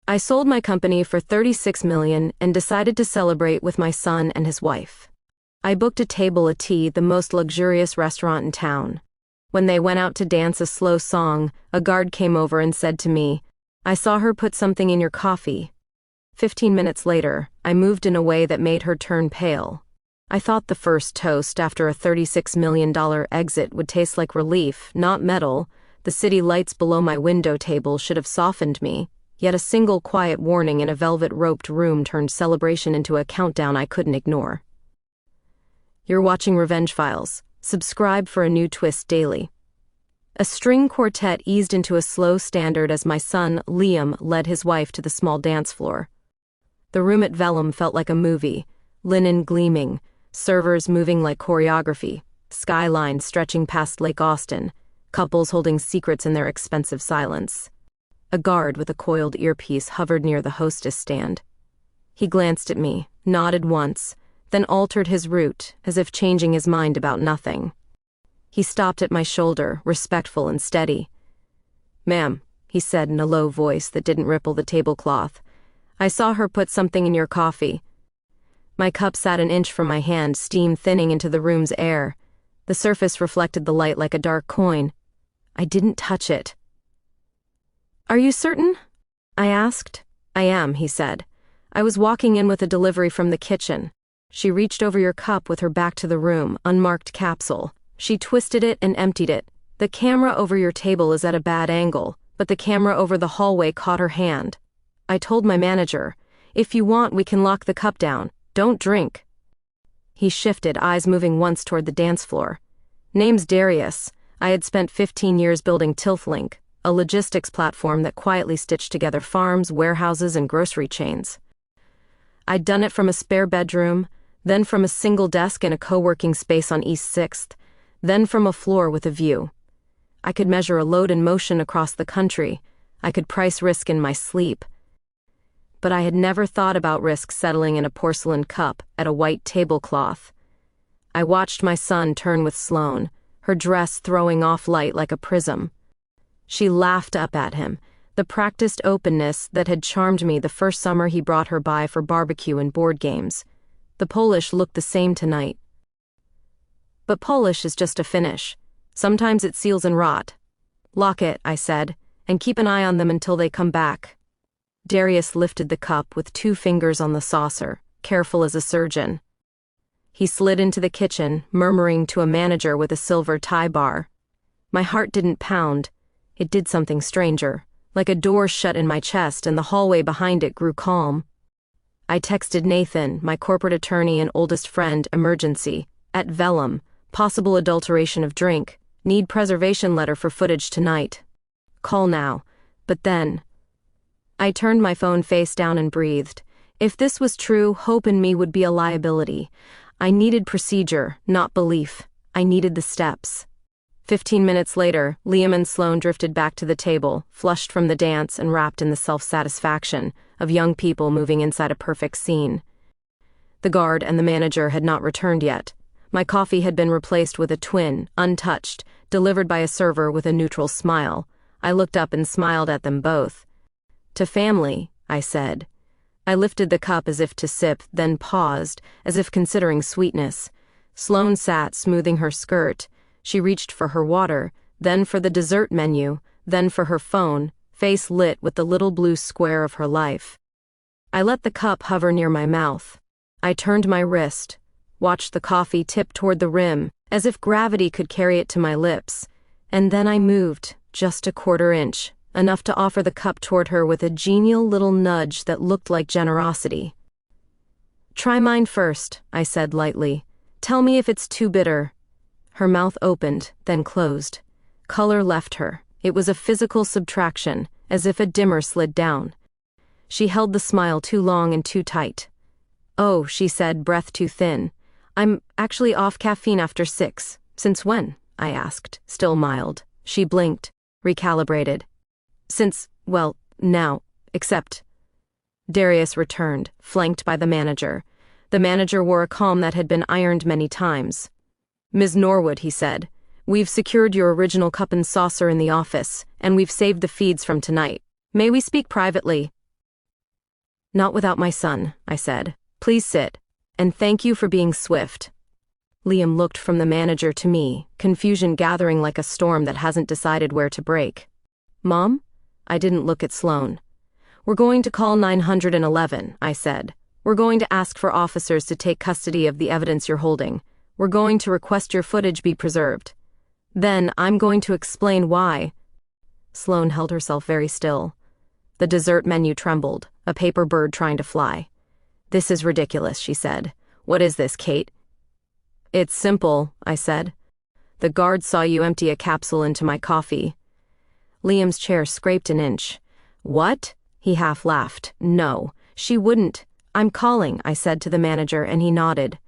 I sold my company for $36 million and decided to celebrate with my son and his wife. I booked a table at tea, the most luxurious restaurant in town. When they went out to dance a slow song, a guard came over and said to me, "I saw her put something in your coffee." 15 minutes later, I moved in a way that made her turn pale. I thought the first toast after a $36 million exit would taste like relief, not metal. The city lights below my window table should have softened me, yet a single quiet warning in a velvet-roped room turned celebration into a countdown I couldn't ignore. You're watching Revenge Files. Subscribe for a new twist daily. A string quartet eased into a slow standard as my son, Liam, led his wife to the small dance floor. The room at Vellum felt like a movie, linen gleaming, servers moving like choreography, skylines stretching past Lake Austin, couples holding secrets in their expensive silence. A guard with a coiled earpiece hovered near the hostess stand. He glanced at me, nodded once, then altered his route, as if changing his mind about nothing. He stopped at my shoulder, respectful and steady. "Ma'am," he said in a low voice that didn't ripple the tablecloth, "I saw her put something in your coffee." My cup sat an inch from my hand, steam thinning into the room's air. The surface reflected the light like a dark coin. I didn't touch it. "Are you certain?" I asked. "I am," he said. "I was walking in with a delivery from the kitchen." She reached over your cup with her back to the room, unmarked capsule. She twisted it and emptied it. "The camera over your table is at a bad angle, but the camera over the hallway caught her hand. I told my manager, if you want we can lock the cup down. Don't drink." He shifted, eyes moving once toward the dance floor. "Name's Darius. I had spent 15 years building Tilthlink, a logistics platform that quietly stitched together farms, warehouses, and grocery chains. I'd done it from a spare bedroom, then from a single desk in a co-working space on East 6th, then from a floor with a view. I could measure a load in motion across the country. I could price risk in my sleep. But I had never thought about risk settling in a porcelain cup at a white tablecloth. I watched my son turn with Sloane, her dress throwing off light like a prism. She laughed up at him, the practiced openness that had charmed me the first summer he brought her by for barbecue and board games. The polish looked the same tonight. But polish is just a finish. Sometimes it seals and rot. "Lock it," I said, "and keep an eye on them until they come back." Darius lifted the cup with 2 fingers on the saucer, careful as a surgeon. He slid into the kitchen, murmuring to a manager with a silver tie bar. My heart didn't pound. It did something stranger, like a door shut in my chest and the hallway behind it grew calm. I texted Nathan, my corporate attorney and oldest friend, emergency, at Vellum, possible adulteration of drink, need preservation letter for footage tonight. Call now. But then I turned my phone face down and breathed. If this was true, hope in me would be a liability. I needed procedure, not belief. I needed the steps. 15 minutes later, Liam and Sloane drifted back to the table, flushed from the dance and wrapped in the self-satisfaction of young people moving inside a perfect scene. The guard and the manager had not returned yet. My coffee had been replaced with a twin, untouched, delivered by a server with a neutral smile. I looked up and smiled at them both. "To family," I said. I lifted the cup as if to sip, then paused, as if considering sweetness. Sloane sat, smoothing her skirt. She reached for her water, then for the dessert menu, then for her phone, face lit with the little blue square of her life. I let the cup hover near my mouth. I turned my wrist, watched the coffee tip toward the rim, as if gravity could carry it to my lips, and then I moved, just a quarter inch, enough to offer the cup toward her with a genial little nudge that looked like generosity. "Try mine first," I said lightly. "Tell me if it's too bitter." Her mouth opened, then closed. Color left her. It was a physical subtraction, as if a dimmer slid down. She held the smile too long and too tight. "Oh," she said, breath too thin. "I'm actually off caffeine after 6. Since when?" I asked, still mild. She blinked, recalibrated. "Since, well, now, except." Darius returned, flanked by the manager. The manager wore a calm that had been ironed many times. "Ms. Norwood," he said, "we've secured your original cup and saucer in the office, and we've saved the feeds from tonight. May we speak privately?" Not without my son, I said. Please sit. And thank you for being swift. Liam looked from the manager to me, confusion gathering like a storm that hasn't decided where to break. Mom? I didn't look at Sloane. We're going to call 911, I said. We're going to ask for officers to take custody of the evidence you're holding. We're going to request your footage be preserved. Then I'm going to explain why. Sloane held herself very still. The dessert menu trembled, a paper bird trying to fly. This is ridiculous, she said. What is this, Kate? It's simple, I said. The guard saw you empty a capsule into my coffee. Liam's chair scraped an inch. What? He half laughed. No, she wouldn't. I'm calling, I said to the manager, and he nodded.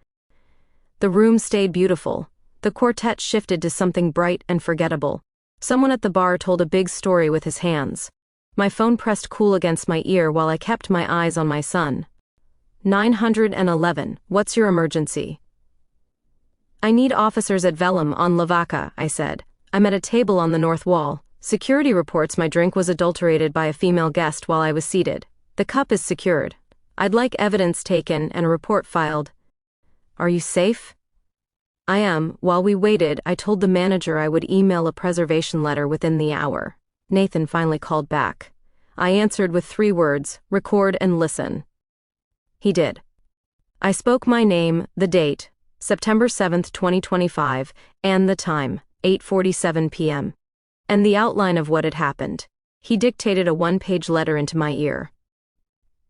The room stayed beautiful. The quartet shifted to something bright and forgettable. Someone at the bar told a big story with his hands. My phone pressed cool against my ear while I kept my eyes on my son. 911, what's your emergency? I need officers at Vellum on Lavaca, I said. I'm at a table on the north wall. Security reports my drink was adulterated by a female guest while I was seated. The cup is secured. I'd like evidence taken and a report filed. Are you safe? I am. While we waited, I told the manager I would email a preservation letter within the hour. Nathan finally called back. I answered with 3 words, record and listen. He did. I spoke my name, the date, September 7th, 2025, and the time, 8:47 p.m. and the outline of what had happened. He dictated a 1-page letter into my ear.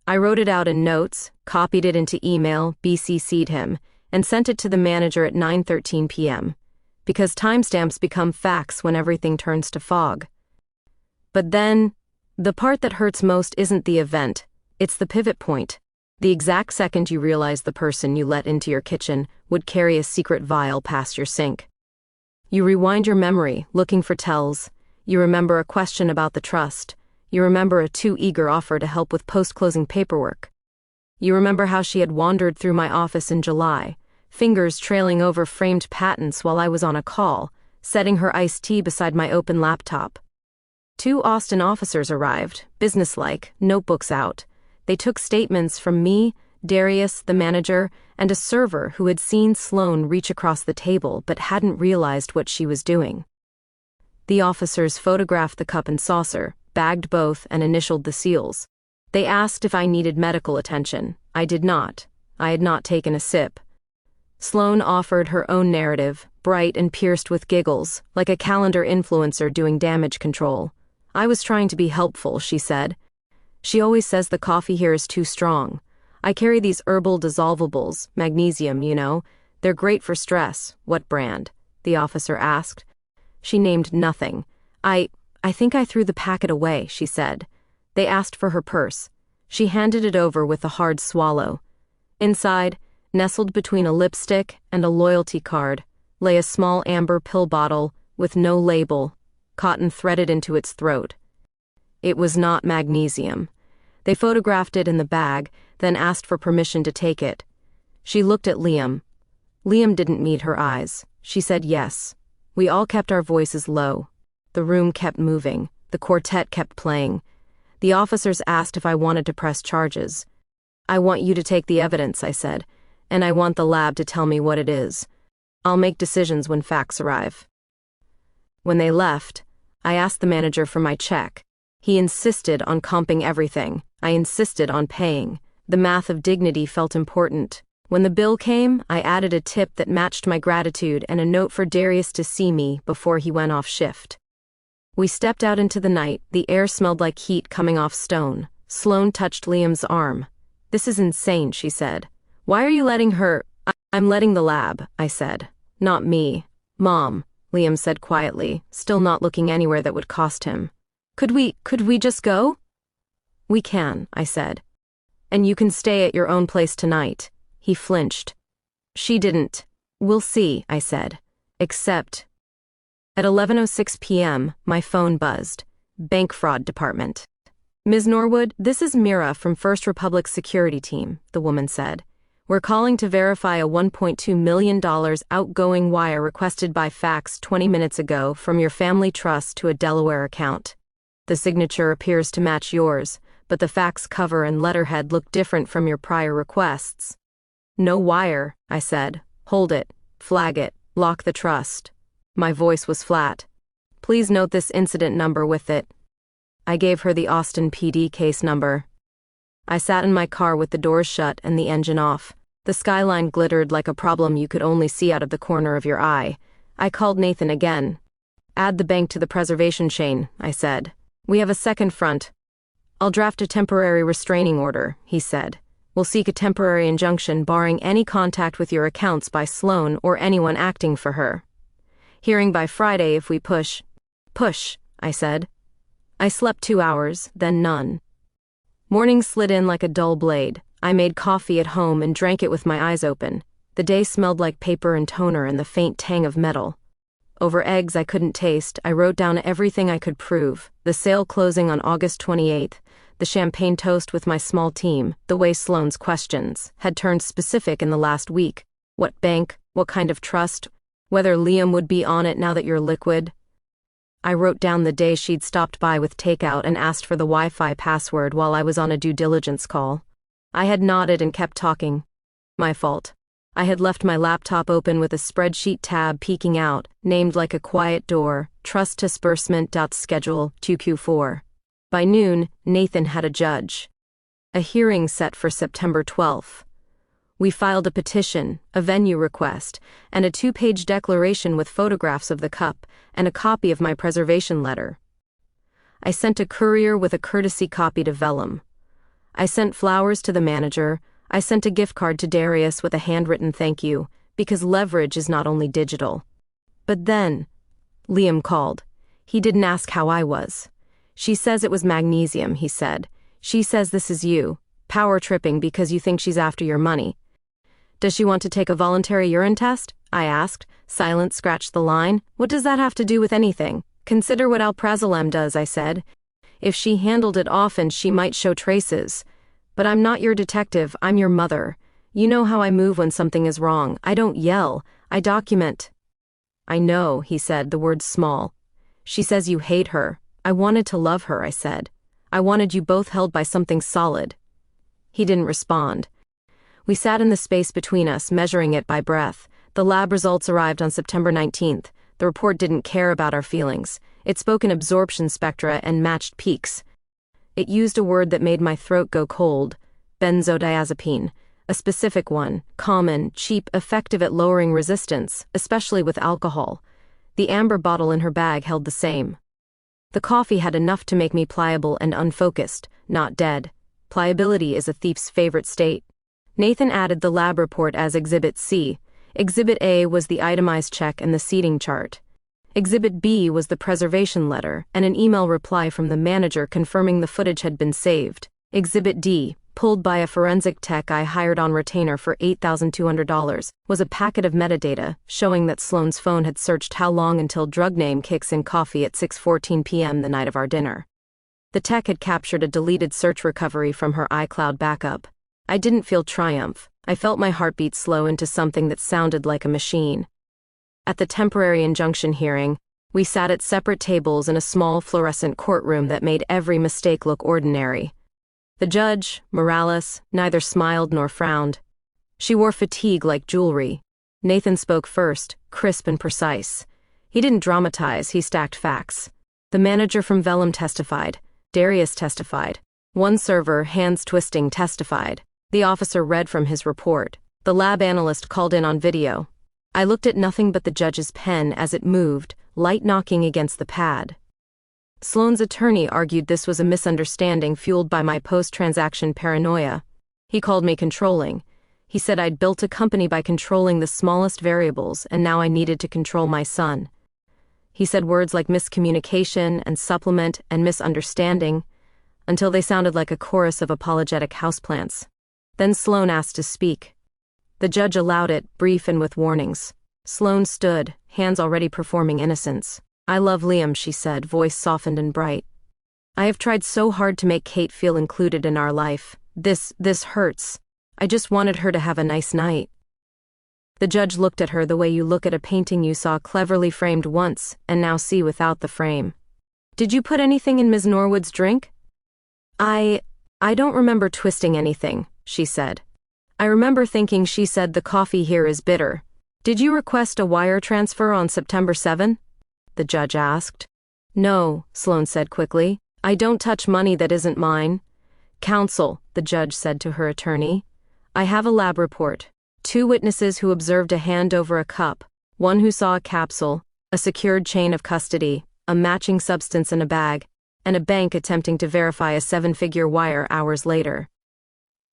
I wrote it out in notes, copied it into email, BCC'd him, and sent it to the manager at 9:13 p.m. because timestamps become facts when everything turns to fog. But then, the part that hurts most isn't the event, it's the pivot point. The exact second you realize the person you let into your kitchen would carry a secret vial past your sink. You rewind your memory, looking for tells. You remember a question about the trust. You remember a too eager offer to help with post-closing paperwork. You remember how she had wandered through my office in July, fingers trailing over framed patents while I was on a call, setting her iced tea beside my open laptop. 2 Austin officers arrived, businesslike, notebooks out. They took statements from me, Darius, the manager, and a server who had seen Sloane reach across the table but hadn't realized what she was doing. The officers photographed the cup and saucer, bagged both, and initialed the seals. They asked if I needed medical attention. I did not. I had not taken a sip. Sloane offered her own narrative, bright and pierced with giggles, like a calendar influencer doing damage control. I was trying to be helpful, she said. She always says the coffee here is too strong. I carry these herbal dissolvables, magnesium, you know. They're great for stress. What brand? The officer asked. She named nothing. I think I threw the packet away, she said. They asked for her purse. She handed it over with a hard swallow. Inside, nestled between a lipstick and a loyalty card, lay a small amber pill bottle with no label, cotton threaded into its throat. It was not magnesium. They photographed it in the bag, then asked for permission to take it. She looked at Liam. Liam didn't meet her eyes. She said yes. We all kept our voices low. The room kept moving. The quartet kept playing. The officers asked if I wanted to press charges. I want you to take the evidence, I said, and I want the lab to tell me what it is. I'll make decisions when facts arrive. When they left, I asked the manager for my check. He insisted on comping everything. I insisted on paying. The math of dignity felt important. When the bill came, I added a tip that matched my gratitude and a note for Darius to see me before he went off shift. We stepped out into the night. The air smelled like heat coming off stone. Sloane touched Liam's arm. This is insane, she said. Why are you letting her? I'm letting the lab, I said. Not me. Mom, Liam said quietly, still not looking anywhere that would cost him. Could we just go? We can, I said. And you can stay at your own place tonight. He flinched. She didn't. We'll see, I said. Except. At 11:06 p.m., my phone buzzed. Bank Fraud Department. Ms. Norwood, this is Mira from First Republic Security Team, the woman said. We're calling to verify a $1.2 million outgoing wire requested by fax 20 minutes ago from your family trust to a Delaware account. The signature appears to match yours, but the fax cover and letterhead looked different from your prior requests. No wire, I said. Hold it, flag it, lock the trust. My voice was flat. Please note this incident number with it. I gave her the Austin PD case number. I sat in my car with the doors shut and the engine off. The skyline glittered like a problem you could only see out of the corner of your eye. I called Nathan again. Add the bank to the preservation chain, I said. We have a second front. I'll draft a temporary restraining order, he said. We'll seek a temporary injunction barring any contact with your accounts by Sloan or anyone acting for her. Hearing by Friday if we push. Push, I said. I slept 2 hours, then none. Morning slid in like a dull blade. I made coffee at home and drank it with my eyes open. The day smelled like paper and toner and the faint tang of metal. Over eggs I couldn't taste, I wrote down everything I could prove. The sale closing on August 28th, the champagne toast with my small team, the way Sloane's questions had turned specific in the last week. What bank, what kind of trust, whether Liam would be on it now that you're liquid. I wrote down the day she'd stopped by with takeout and asked for the Wi-Fi password while I was on a due diligence call. I had nodded and kept talking. My fault. I had left my laptop open with a spreadsheet tab peeking out, named like a quiet door, trust disbursement. Schedule 2Q4. By noon, Nathan had a judge. A hearing set for September 12th. We filed a petition, a venue request, and a 2-page declaration with photographs of the cup and a copy of my preservation letter. I sent a courier with a courtesy copy to Vellum. I sent flowers to the manager. I sent a gift card to Darius with a handwritten thank you, because leverage is not only digital. But then, Liam called. He didn't ask how I was. She says it was magnesium, he said. She says this is you, power tripping because you think she's after your money. Does she want to take a voluntary urine test? I asked. Silence scratched the line. What does that have to do with anything? Consider what alprazolam does, I said. If she handled it often, she might show traces. But I'm not your detective, I'm your mother. You know how I move when something is wrong. I don't yell, I document. I know, he said, the words small. She says you hate her. I wanted to love her, I said. I wanted you both held by something solid. He didn't respond. We sat in the space between us, measuring it by breath. The lab results arrived on September 19th. The report didn't care about our feelings. It spoke in absorption spectra and matched peaks. It used a word that made my throat go cold. Benzodiazepine. A specific one, common, cheap, effective at lowering resistance, especially with alcohol. The amber bottle in her bag held the same. The coffee had enough to make me pliable and unfocused, not dead. Pliability is a thief's favorite state. Nathan added the lab report as Exhibit C. Exhibit A was the itemized check and the seating chart. Exhibit B was the preservation letter and an email reply from the manager confirming the footage had been saved. Exhibit D, pulled by a forensic tech I hired on retainer for $8,200, was a packet of metadata showing that Sloane's phone had searched how long until drug name kicks in coffee at 6:14 p.m. the night of our dinner. The tech had captured a deleted search recovery from her iCloud backup. I didn't feel triumph. I felt my heartbeat slow into something that sounded like a machine. At the temporary injunction hearing, we sat at separate tables in a small fluorescent courtroom that made every mistake look ordinary. The judge, Morales, neither smiled nor frowned. She wore fatigue like jewelry. Nathan spoke first, crisp and precise. He didn't dramatize, he stacked facts. The manager from Vellum testified. Darius testified. One server, hands twisting, testified. The officer read from his report. The lab analyst called in on video. I looked at nothing but the judge's pen as it moved, light knocking against the pad. Sloane's attorney argued this was a misunderstanding fueled by my post-transaction paranoia. He called me controlling. He said I'd built a company by controlling the smallest variables and now I needed to control my son. He said words like miscommunication and supplement and misunderstanding until they sounded like a chorus of apologetic houseplants. Then Sloane asked to speak. The judge allowed it, brief and with warnings. Sloane stood, hands already performing innocence. I love Liam, she said, voice softened and bright. I have tried so hard to make Kate feel included in our life. This hurts. I just wanted her to have a nice night. The judge looked at her the way you look at a painting you saw cleverly framed once and now see without the frame. Did you put anything in Ms. Norwood's drink? I don't remember twisting anything, she said. I remember thinking she said the coffee here is bitter. Did you request a wire transfer on September 7? The judge asked. No, Sloane said quickly. I don't touch money that isn't mine. Counsel, the judge said to her attorney. I have a lab report. 2 witnesses who observed a hand over a cup, 1 who saw a capsule, a secured chain of custody, a matching substance in a bag, and a bank attempting to verify a 7-figure wire hours later.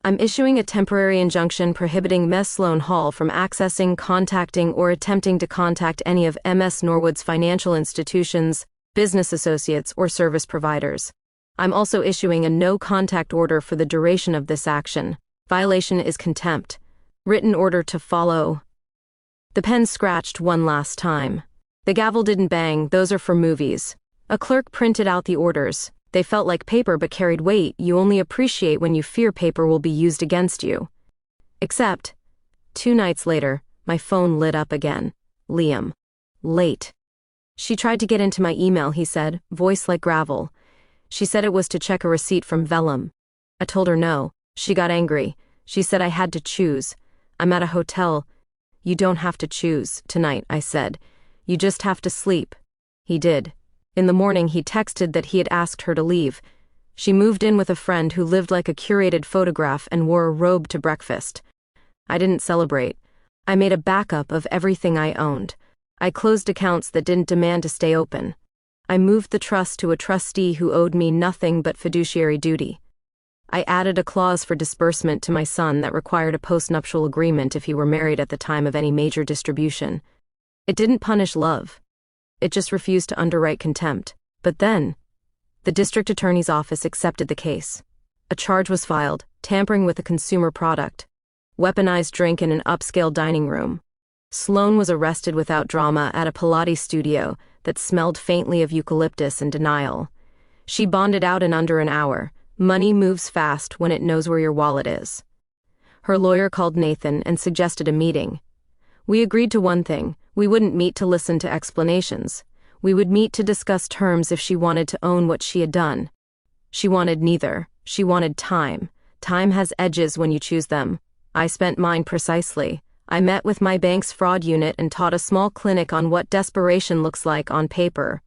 I'm issuing a temporary injunction prohibiting Ms. Sloane Hall from accessing, contacting, or attempting to contact any of Ms. Norwood's financial institutions, business associates, or service providers. I'm also issuing a no-contact order for the duration of this action. Violation is contempt. Written order to follow. The pen scratched one last time. The gavel didn't bang, those are for movies. A clerk printed out the orders. They felt like paper but carried weight you only appreciate when you fear paper will be used against you. Except, 2 nights later, my phone lit up again. Liam. Late. She tried to get into my email, he said, voice like gravel. She said it was to check a receipt from Vellum. I told her no. She got angry. She said I had to choose. I'm at a hotel. You don't have to choose, tonight, I said. You just have to sleep. He did. In the morning, he texted that he had asked her to leave. She moved in with a friend who lived like a curated photograph and wore a robe to breakfast. I didn't celebrate. I made a backup of everything I owned. I closed accounts that didn't demand to stay open. I moved the trust to a trustee who owed me nothing but fiduciary duty. I added a clause for disbursement to my son that required a postnuptial agreement if he were married at the time of any major distribution. It didn't punish love. It just refused to underwrite contempt. But then, the district attorney's office accepted the case. A charge was filed, tampering with a consumer product. Weaponized drink in an upscale dining room. Sloane was arrested without drama at a Pilates studio that smelled faintly of eucalyptus and denial. She bonded out in under an hour. Money moves fast when it knows where your wallet is. Her lawyer called Nathan and suggested a meeting. We agreed to one thing. We wouldn't meet to listen to explanations. We would meet to discuss terms if she wanted to own what she had done. She wanted neither. She wanted time. Time has edges when you choose them. I spent mine precisely. I met with my bank's fraud unit and taught a small clinic on what desperation looks like on paper.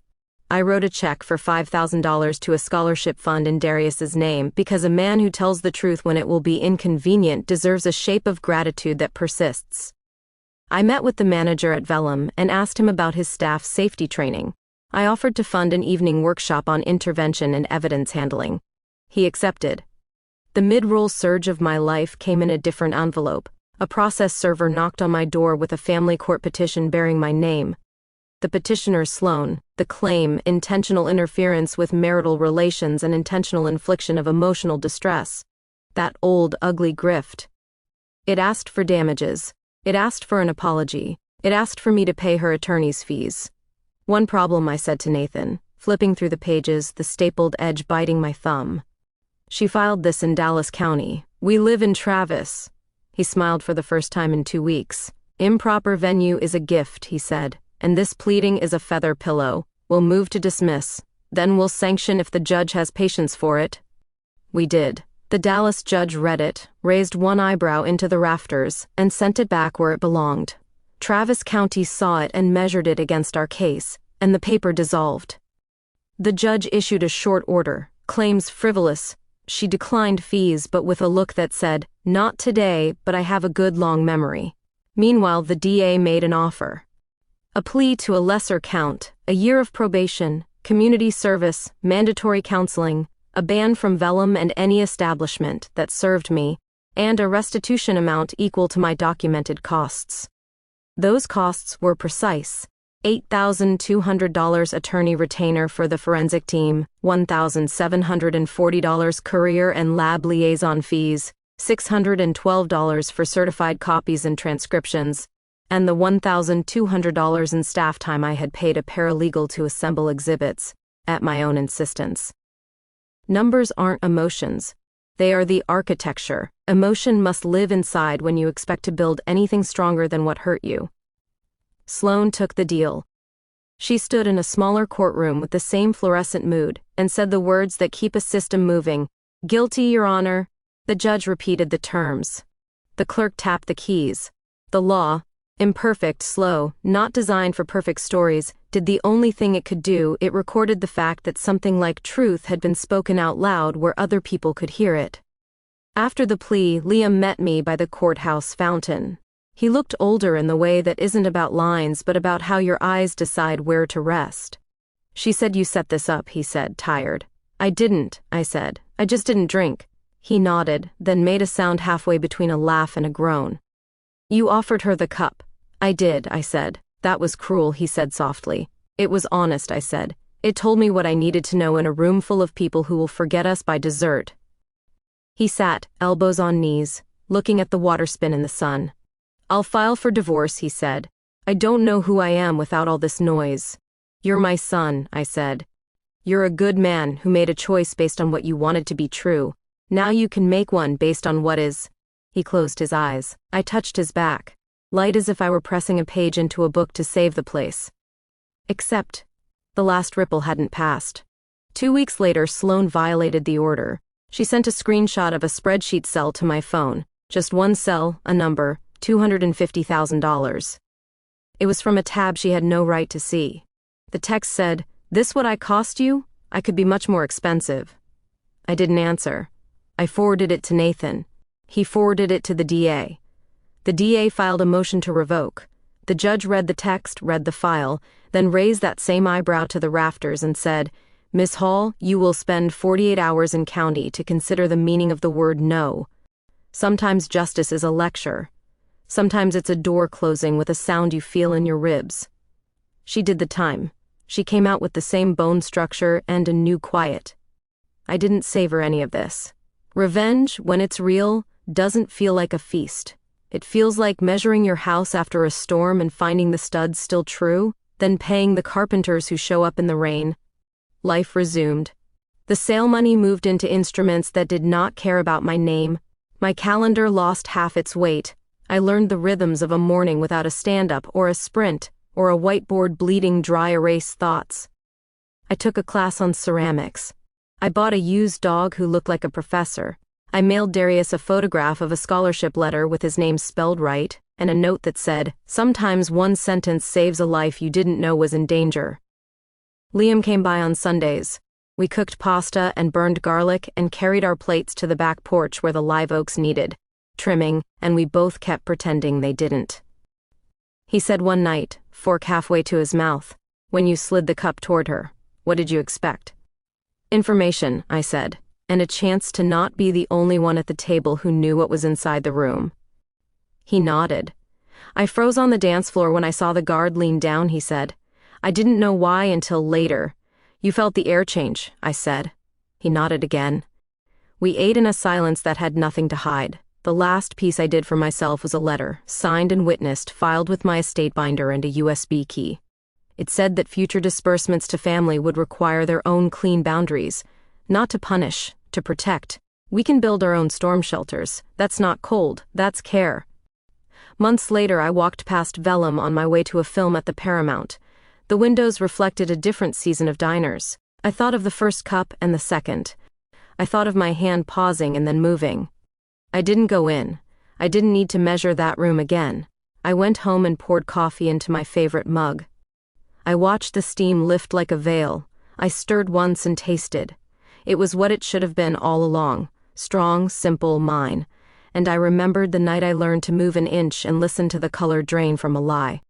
I wrote a check for $5,000 to a scholarship fund in Darius's name because a man who tells the truth when it will be inconvenient deserves a shape of gratitude that persists. I met with the manager at Vellum and asked him about his staff's safety training. I offered to fund an evening workshop on intervention and evidence handling. He accepted. The mid-roll surge of my life came in a different envelope. A process server knocked on my door with a family court petition bearing my name. The petitioner Sloane, the claim, intentional interference with marital relations and intentional infliction of emotional distress. That old, ugly grift. It asked for damages. It asked for an apology. It asked for me to pay her attorney's fees. One problem, I said to Nathan, flipping through the pages, the stapled edge biting my thumb. She filed this in Dallas County. We live in Travis. He smiled for the first time in 2 weeks. Improper venue is a gift, he said, and this pleading is a feather pillow. We'll move to dismiss. Then we'll sanction if the judge has patience for it. We did. The Dallas judge read it, raised one eyebrow into the rafters, and sent it back where it belonged. Travis County saw it and measured it against our case, and the paper dissolved. The judge issued a short order, claims frivolous. She declined fees but with a look that said, not today, but I have a good long memory. Meanwhile, the DA made an offer. A plea to a lesser count, a year of probation, community service, mandatory counseling, a ban from Vellum and any establishment that served me, and a restitution amount equal to my documented costs. Those costs were precise. $8,200 attorney retainer for the forensic team, $1,740 courier and lab liaison fees, $612 for certified copies and transcriptions, and the $1,200 in staff time I had paid a paralegal to assemble exhibits, at my own insistence. Numbers aren't emotions. They are the architecture. Emotion must live inside when you expect to build anything stronger than what hurt you. Sloane took the deal. She stood in a smaller courtroom with the same fluorescent mood and said the words that keep a system moving. Guilty, Your Honor. The judge repeated the terms. The clerk tapped the keys. The law, imperfect, slow, not designed for perfect stories, did the only thing it could do. It recorded the fact that something like truth had been spoken out loud where other people could hear it. After the plea, Liam met me by the courthouse fountain. He looked older in the way that isn't about lines but about how your eyes decide where to rest. She said you set this up, he said, tired. I didn't, I said. I just didn't drink. He nodded, then made a sound halfway between a laugh and a groan. You offered her the cup. I did, I said. That was cruel, he said softly. It was honest, I said. It told me what I needed to know in a room full of people who will forget us by dessert. He sat, elbows on knees, looking at the water spin in the sun. I'll file for divorce, he said. I don't know who I am without all this noise. You're my son, I said. You're a good man who made a choice based on what you wanted to be true. Now you can make one based on what is. He closed his eyes. I touched his back, light as if I were pressing a page into a book to save the place. Except, the last ripple hadn't passed. 2 weeks later, Sloane violated the order. She sent a screenshot of a spreadsheet cell to my phone. Just one cell, a number, $250,000. It was from a tab she had no right to see. The text said, "This what I cost you? I could be much more expensive." I didn't answer. I forwarded it to Nathan. He forwarded it to the DA. The DA filed a motion to revoke. The judge read the text, read the file, then raised that same eyebrow to the rafters and said, "Miss Hall, you will spend 48 hours in county to consider the meaning of the word no. Sometimes justice is a lecture. Sometimes it's a door closing with a sound you feel in your ribs." She did the time. She came out with the same bone structure and a new quiet. I didn't savor any of this. Revenge, when it's real, doesn't feel like a feast. It feels like measuring your house after a storm and finding the studs still true, then paying the carpenters who show up in the rain. Life resumed. The sale money moved into instruments that did not care about my name. My calendar lost half its weight. I learned the rhythms of a morning without a stand-up or a sprint, or a whiteboard bleeding dry erase thoughts. I took a class on ceramics. I bought a used dog who looked like a professor. I mailed Darius a photograph of a scholarship letter with his name spelled right, and a note that said, "Sometimes one sentence saves a life you didn't know was in danger." Liam came by on Sundays. We cooked pasta and burned garlic and carried our plates to the back porch where the live oaks needed trimming, and we both kept pretending they didn't. He said one night, fork halfway to his mouth, when you slid the cup toward her, "What did you expect?" "Information," I said, "and a chance to not be the only one at the table who knew what was inside the room." He nodded. "I froze on the dance floor when I saw the guard lean down," he said. "I didn't know why until later." "You felt the air change," I said. He nodded again. We ate in a silence that had nothing to hide. The last piece I did for myself was a letter, signed and witnessed, filed with my estate binder and a USB key. It said that future disbursements to family would require their own clean boundaries, not to punish, to protect. We can build our own storm shelters. That's not cold, that's care. Months later, I walked past Vellum on my way to a film at the Paramount. The windows reflected a different season of diners. I thought of the first cup and the second. I thought of my hand pausing and then moving. I didn't go in. I didn't need to measure that room again. I went home and poured coffee into my favorite mug. I watched the steam lift like a veil. I stirred once and tasted. It was what it should have been all along. Strong, simple, mine. And I remembered the night I learned to move an inch and listen to the color drain from a lie.